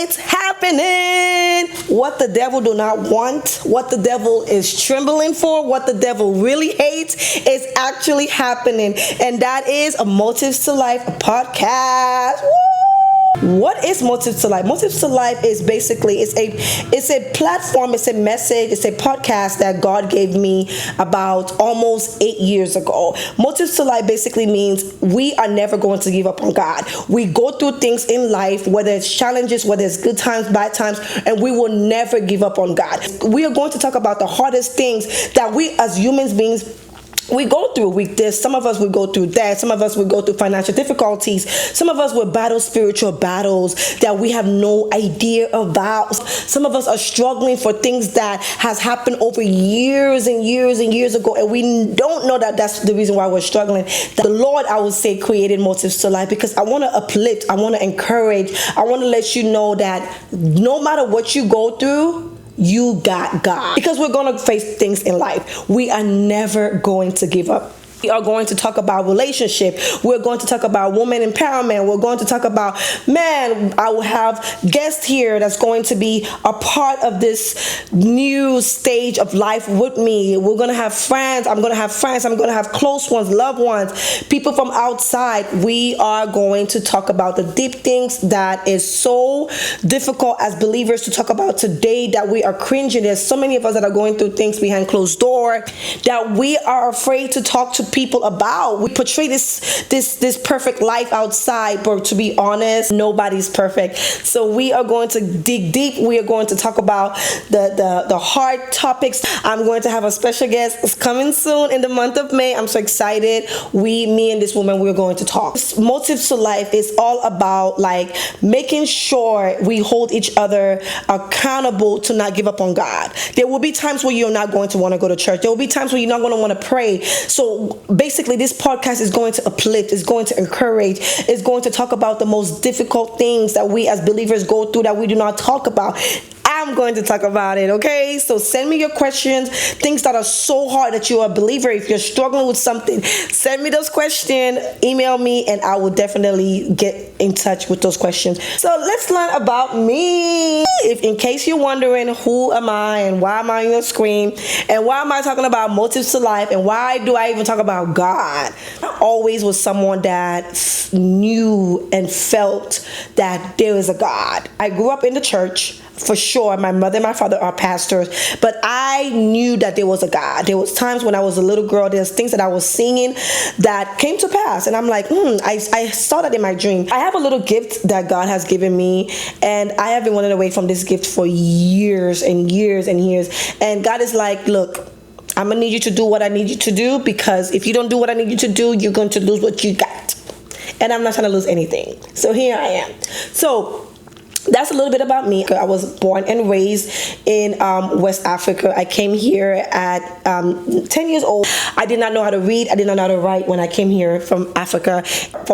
It's happening. What the devil do not want, what the devil is trembling for, what the devil really hates is actually happening. And that is a Motives to Life podcast. Woo! What is Motives to Life? Motives to Life is basically it's a platform, it's a message, it's a podcast that God gave me about almost 8 years ago. Motives to Life basically means we are never going to give up on God. We go through things in life, whether it's challenges, whether it's good times, bad times, and we will never give up on God. We are going to talk about the hardest things that we as human beings we go through. Some of us will go through that. Some of us will go through financial difficulties. Some of us will battle spiritual battles that we have no idea about. Some of us are struggling for things that has happened over years and years and years ago, and we don't know that that's the reason why we're struggling. The Lord, I would say, created Motives to Life because I want to uplift, I want to encourage, I want to let you know that no matter what you go through, you got God. Because we're going to face things in life. We are never going to give up. We are going to talk about relationship. We're going to talk about woman empowerment. We're going to talk about, I will have guests here that's going to be a part of this new stage of life with me. We're going to have friends. I'm going to have friends. I'm going to have close ones, loved ones, people from outside. We are going to talk about the deep things that is so difficult as believers to talk about today that we are cringing. There's so many of us that are going through things behind closed door that we are afraid to talk to people about. We portray this perfect life outside, but to be honest, nobody's perfect. So we are going to dig deep. We are going to talk about the hard topics. I'm going to have a special guest. It's coming soon in the month of May. I'm so excited. Me and this woman, we're going to talk. Motives to Life is all about like making sure we hold each other accountable to not give up on God. There will be times where you're not going to want to go to church. There will be times where you're not going to want to pray. So basically, this podcast is going to uplift, it's going to encourage, it's going to talk about the most difficult things that we as believers go through that we do not talk about. I'm going to talk about it, okay? So send me your questions, things that are so hard that you're a believer. If you're struggling with something, send me those questions, email me, and I will definitely get in touch with those questions. So let's learn about me. If in case you're wondering who am I and why am I on your screen and why am I talking about Motives to Life and why do I even talk about God, I always was someone that knew and felt that there is a God. I grew up in the church. For sure, my mother and my father are pastors, but I knew that there was a God. There was times when I was a little girl, there's things that I was singing that came to pass, and I'm like, I saw that in my dream. I have a little gift that God has given me, and I have been running away from this gift for years and years and years, and God is like, look, I'm going to need you to do what I need you to do, because if you don't do what I need you to do, you're going to lose what you got, and I'm not trying to lose anything. So here I am. So that's a little bit about me. I was born and raised in West Africa. I came here at 10 years old. I did not know how to read. I did not know how to write when I came here from Africa.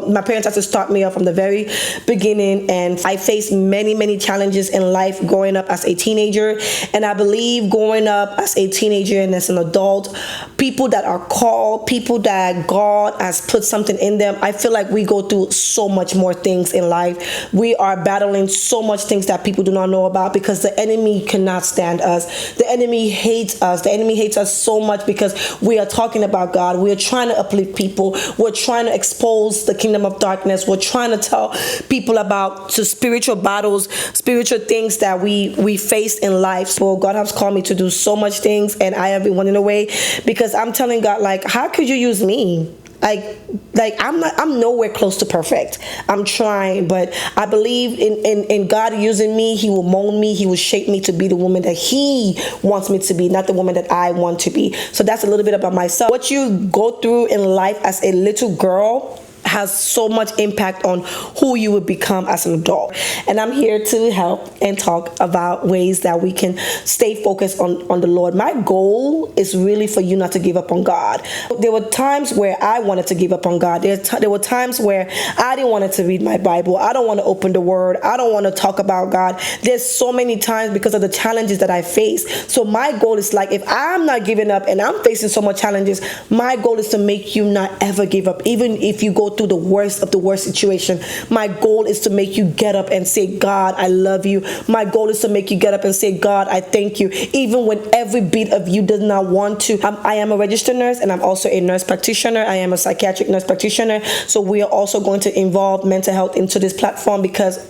My parents had to start me off from the very beginning, and I faced many, many challenges in life growing up as a teenager. And I believe growing up as a teenager and as an adult, people that are called, people that God has put something in them, I feel like we go through so much more things in life. We are battling so much things that people do not know about because the enemy cannot stand us. The enemy hates us. The enemy hates us so much because we are talking about God. We are trying to uplift people. We're trying to expose the kingdom of darkness. We're trying to tell people about spiritual battles, spiritual things that we face in life. So God has called me to do so much things, and I have been running away because I'm telling God, like, how could you use me? Like I'm nowhere close to perfect. I'm trying, but I believe in God using me. He will mold me. He will shape me to be the woman that He wants me to be, not the woman that I want to be. So that's a little bit about myself. What you go through in life as a little girl has so much impact on who you would become as an adult. And I'm here to help and talk about ways that we can stay focused on the Lord. My goal is really for you not to give up on God. There were times where I wanted to give up on God. There were times where I didn't want to read my Bible. I don't want to open the Word. I don't want to talk about God. There's so many times because of the challenges that I face. So my goal is like, if I'm not giving up and I'm facing so much challenges, my goal is to make you not ever give up. Even if you go through the worst of the worst situation. My goal is to make you get up and say, God, I love you. My goal is to make you get up and say, God, I thank you. Even when every bit of you does not want to. I am a registered nurse, and I'm also a nurse practitioner. I am a psychiatric nurse practitioner. So we are also going to involve mental health into this platform, because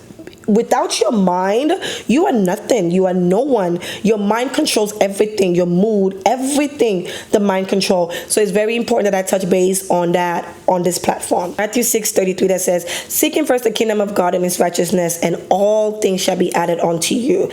without your mind, you are nothing. You are no one. Your mind controls everything, your mood, everything, the mind control. So it's very important that I touch base on that on this platform. Matthew 6:33 that says, seeking first the kingdom of God and his righteousness, and all things shall be added unto you.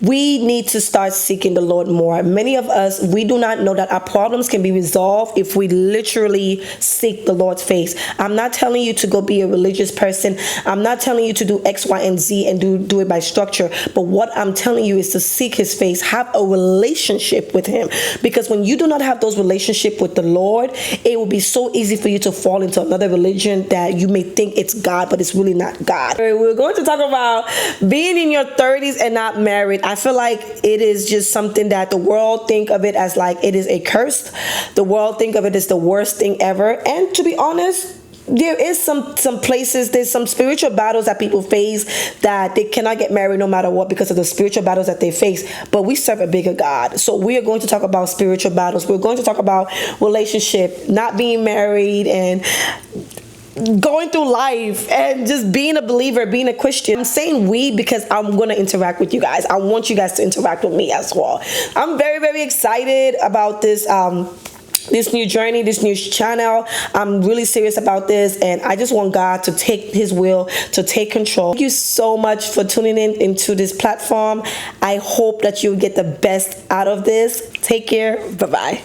We need to start seeking the Lord more. Many of us, we do not know that our problems can be resolved if we literally seek the Lord's face. I'm not telling you to go be a religious person. I'm not telling you to do X, Y, and Z and do it by structure. But what I'm telling you is to seek his face, have a relationship with him. Because when you do not have those relationships with the Lord, it will be so easy for you to fall into another religion that you may think it's God, but it's really not God. We're going to talk about being in your 30s and not married. I feel like it is just something that the world think of it as like it is a curse. The world think of it as the worst thing ever. And to be honest, there is some places, there's some spiritual battles that people face that they cannot get married no matter what because of the spiritual battles that they face. But we serve a bigger God. So we are going to talk about spiritual battles. We're going to talk about relationship, not being married, and going through life and just being a believer, being a Christian. I'm saying we because I'm going to interact with you guys. I want you guys to interact with me as well. I'm very, very excited about this new journey, this new channel. I'm really serious about this, and I just want God to take his will, to take control. Thank you so much for tuning in into this platform. I hope that you get the best out of this. Take care. Bye-bye.